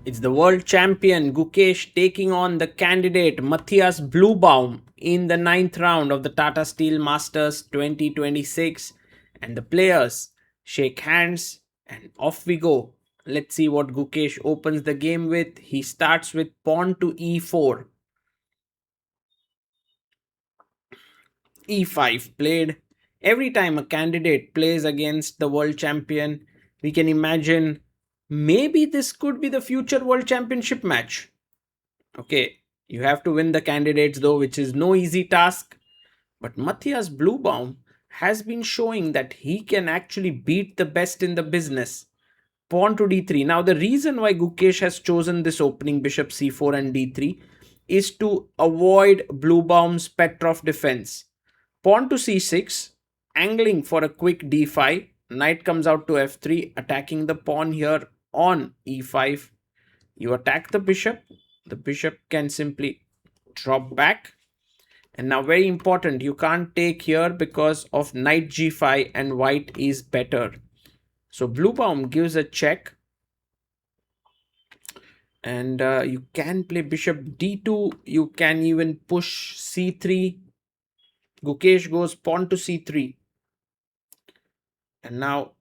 It's the world champion Gukesh taking on the candidate Matthias Bluebaum in the 9th round of the Tata Steel Masters 2026. And the players shake hands and off we go. Let's see what Gukesh opens the game with. He starts with pawn to e4. e5 played. Every time a candidate plays against the world champion, we can imagine maybe this could be the future world championship match. Okay, you have to win the candidates though, which is no easy task. But Matthias Bluebaum has been showing that he can actually beat the best in the business. Pawn to d3. Now, the reason why Gukesh has chosen this opening bishop c4 and d3 is to avoid Bluebaum's Petrov defense. Pawn to c6, angling for a quick d5. Knight comes out to f3, attacking the pawn here on e5. You attack the bishop can simply drop back. And now, very important, you can't take here because of knight g5 and white is better. So Bluebaum gives a check. And you can play bishop d2. You can even push c3. Gukesh goes pawn to c3. And now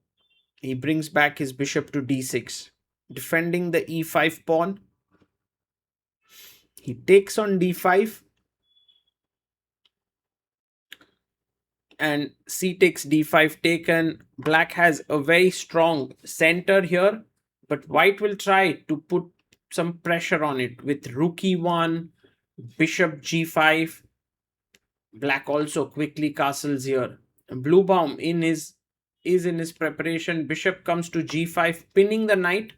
he brings back his bishop to d6, defending the e5 pawn. He takes on d5 and c takes d5 taken. Black has a very strong center here, but white will try to put some pressure on it with rook e1, bishop g5. Black also quickly castles here. Bluebaum is in his preparation. Bishop comes to g5, pinning the knight,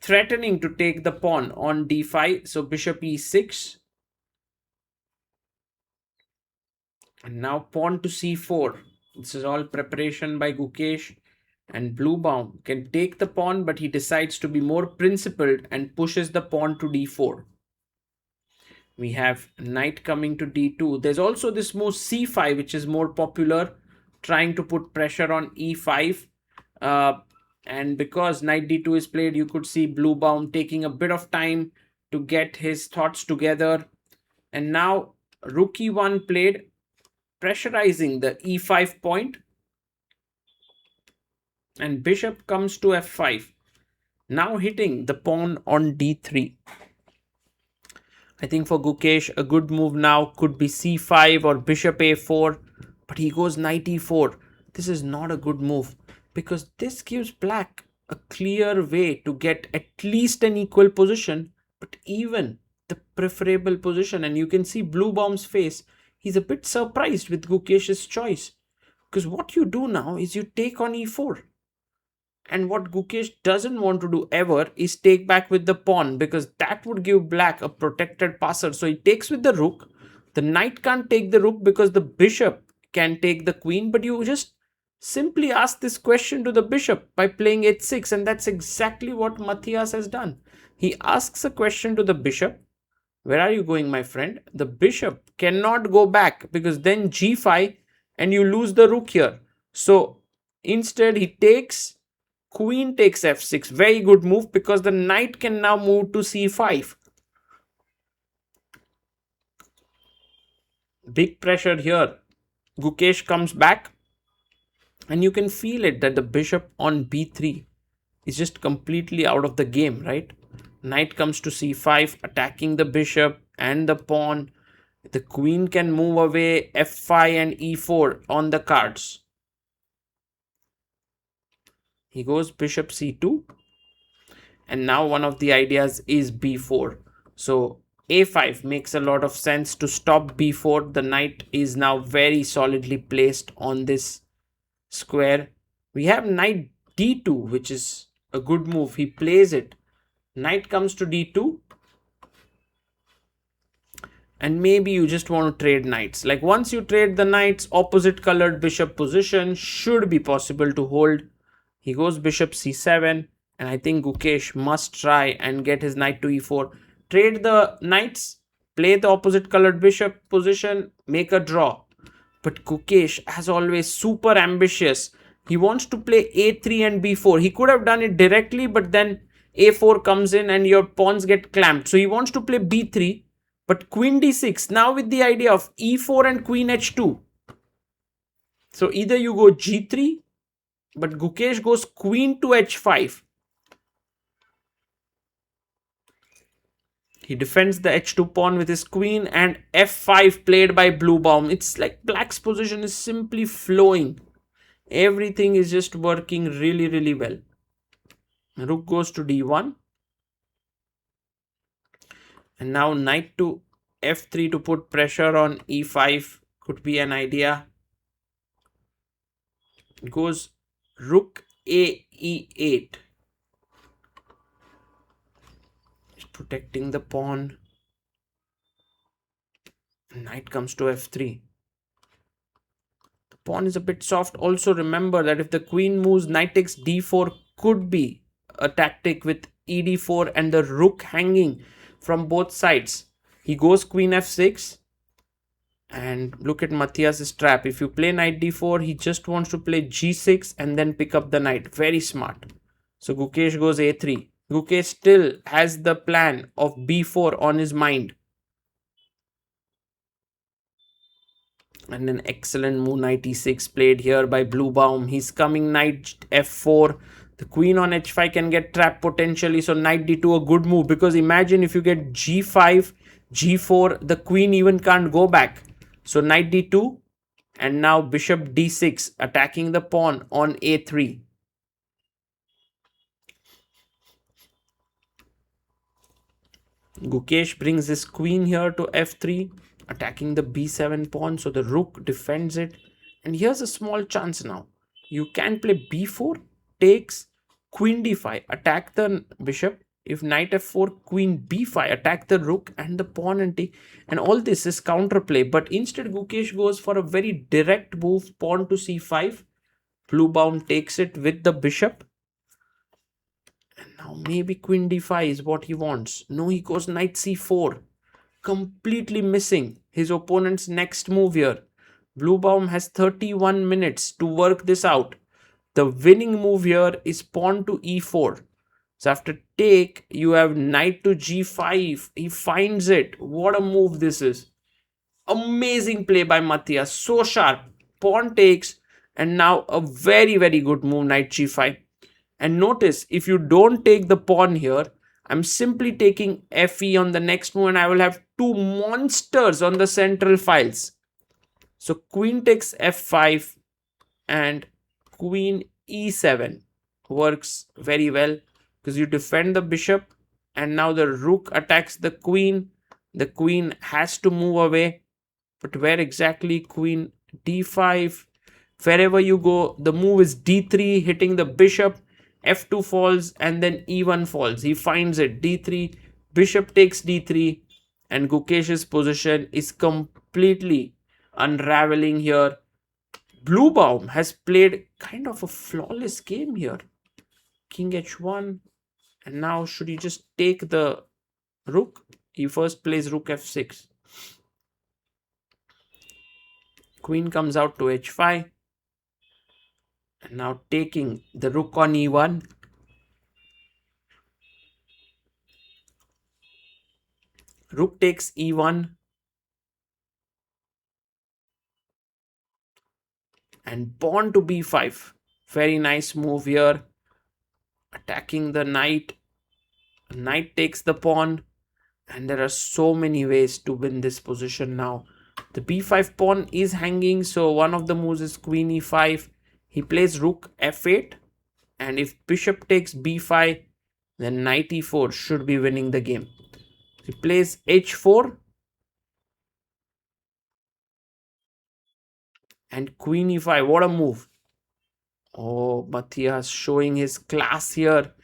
threatening to take the pawn on d5. So bishop e6. And now pawn to c4. This is all preparation by Gukesh. And Bluebaum can take the pawn, but he decides to be more principled and pushes the pawn to d4. We have knight coming to d2. There's also this move c5, which is more popular, trying to put pressure on e5. And because knight d2 is played, you could see Bluebaum taking a bit of time to get his thoughts together. And now rook e1 played, pressurizing the e5 point. And bishop comes to f5. Now hitting the pawn on d3. I think for Gukesh, a good move now could be c5 or bishop a4. But he goes knight e4. This is not a good move, because this gives black a clear way to get at least an equal position, but even the preferable position. And you can see Bluebaum's face. He's a bit surprised with Gukesh's choice, because what you do now is you take on e4. And what Gukesh doesn't want to do ever is take back with the pawn, because that would give black a protected passer. So he takes with the rook. The knight can't take the rook because the bishop can take the queen. But you just simply ask this question to the bishop by playing h6. And that's exactly what Matthias has done. He asks a question to the bishop. Where are you going, my friend? The bishop cannot go back, because then g5 and you lose the rook here. So instead he takes, queen takes f6. Very good move, because the knight can now move to c5. Big pressure here. Gukesh comes back, and you can feel it that the bishop on b3 is just completely out of the game, right? Knight comes to c5, attacking the bishop and the pawn. The queen can move away. f5 and e4 on the cards. He goes bishop c2. And now one of the ideas is b4. So a5 makes a lot of sense to stop b4. The knight is now very solidly placed on this square. We have knight d2, which is a good move. He plays it. Knight comes to d2. And maybe you just want to trade knights. Like once you trade the knights, opposite colored bishop position should be possible to hold. He goes bishop c7. And I think Gukesh must try and get his knight to e4. Trade the knights, play the opposite colored bishop position, make a draw. But Gukesh, as always, super ambitious. He wants to play a3 and b4. He could have done it directly, but then a4 comes in and your pawns get clamped. So he wants to play b3, but queen d6. Now with the idea of e4 and queen h2. So either you go g3, but Gukesh goes queen to h5. He defends the h2 pawn with his queen, and f5 played by Bluebaum. It's like black's position is simply flowing. Everything is just working really, really well. Rook goes to d1. And now knight to f3 to put pressure on e5 could be an idea. It goes rook a e8. Protecting the pawn. Knight comes to f3. The pawn is a bit soft. Also remember that if the queen moves, knight takes d4 could be a tactic with ed4 and the rook hanging from both sides. He goes queen f6. And look at Matthias's trap. If you play knight d4, he just wants to play g6 and then pick up the knight. Very smart. So Gukesh goes a3. Gukesh still has the plan of b4 on his mind. And an excellent move, knight e6 played here by Bluebaum. He's coming knight f4. The queen on h5 can get trapped potentially. So knight d2 a good move, because imagine if you get g5, g4, the queen even can't go back. So knight d2 and now bishop d6 attacking the pawn on a3. Gukesh brings his queen here to f3, attacking the b7 pawn. So the rook defends it. And here's a small chance now. You can play b4, takes queen d5, attack the bishop. If knight f4, queen b5, attack the rook and the pawn and take. And all this is counterplay. But instead Gukesh goes for a very direct move, pawn to c5. Bluebaum takes it with the bishop. And now maybe queen d5 is what he wants. No, he goes knight c4. Completely missing his opponent's next move here. Bluebaum has 31 minutes to work this out. The winning move here is pawn to e4. So after take, you have knight to g5. He finds it. What a move this is. Amazing play by Matthias. So sharp. Pawn takes. And now a very, very good move, knight g5. And notice, if you don't take the pawn here, I'm simply taking fe on the next move and I will have two monsters on the central files. So queen takes f5 and queen e7 works very well, because you defend the bishop and now the rook attacks the queen. The queen has to move away. But where exactly? Queen d5. Wherever you go, the move is d3, hitting the bishop. f2 falls and then e1 falls. He finds it. d3, bishop takes d3, and Gukesh's position is completely unraveling here. Bluebaum has played kind of a flawless game here. King h1, and now should he just take the rook? He first plays rook f6. Queen comes out to h5. And now taking the rook on e1. Rook takes e1. And pawn to b5. Very nice move here. Attacking the knight. Knight takes the pawn. And there are so many ways to win this position now. The b5 pawn is hanging. So one of the moves is queen e5. He plays rook f8. And if bishop takes b5, then knight e4 should be winning the game. He plays h4. And queen e5. What a move. Oh, Matthias showing his class here.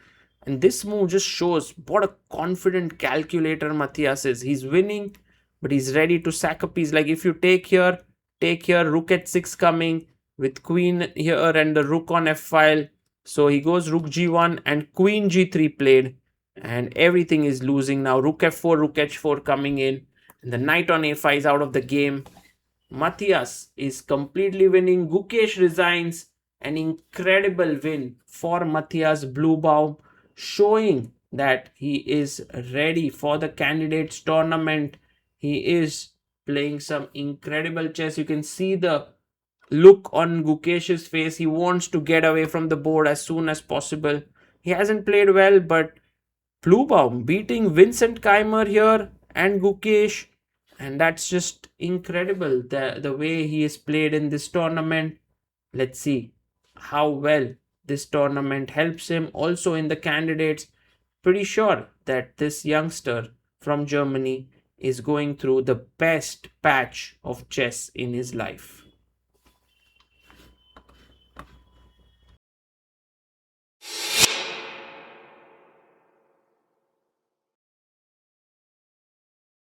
And this move just shows what a confident calculator Matthias is. He's winning, but he's ready to sack a piece. Like if you take here, rook h6 coming with queen here and the rook on f-file. So he goes rook g1 and queen g3 played. And everything is losing now. Rook f4, rook h4 coming in. And the knight on a5 is out of the game. Matthias is completely winning. Gukesh resigns. An incredible win for Matthias Bluebaum, showing that he is ready for the candidates tournament. He is playing some incredible chess. You can see the look on Gukesh's face. He wants to get away from the board as soon as possible. He hasn't played well, but Bluebaum beating Vincent Keymer here and Gukesh, and that's just incredible, the way he is played in this tournament. Let's see how well this tournament helps him also in the candidates. Pretty sure that this youngster from Germany is going through the best patch of chess in his life.